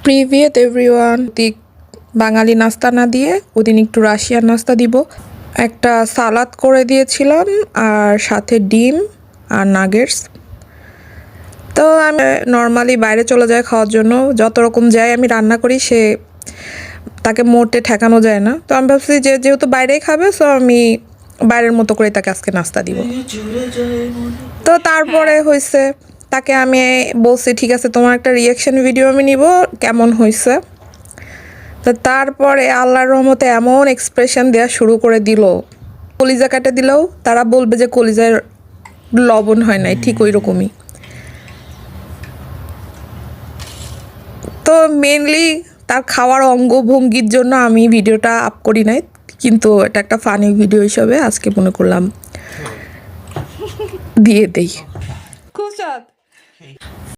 Previous everyone বাঙালি নাস্তা না দিয়ে ওদিন একটু রাশিয়ান নাস্তা দিব। একটা সালাদ করে দিয়েছিলাম আর সাথে ডিম আর নাগেটস। তো আমি নর্মালি বাইরে চলে যাই খাওয়ার জন্য, যত রকম যাই আমি রান্না করি, তাকে মোটে ঠেকানো যায় না। তো আমি ভাবছি যে যেহেতু বাইরেই খাবে, সো আমি বাইরের মতো করে তাকে আজকে নাস্তা দিব। তো তারপরে হয়েছে তাকে আমি বলছি ঠিক আছে তোমার একটা রিয়াকশন ভিডিও আমি নিব কেমন হয়েছে। তো তারপরে আল্লাহর রহমতে এমন এক্সপ্রেশন দেওয়া শুরু করে দিল, কলিজা কাটে দিলেও তারা বলবে যে কলিজার লবণ হয় নাই, ঠিক ওই রকমই। তো মেনলি তার খাওয়ার অঙ্গভঙ্গির জন্য আমি ভিডিওটা আপ করি নাই, কিন্তু এটা একটা ফানি ভিডিও হিসাবে আজকে মনে করলাম দিয়ে দেই। খুব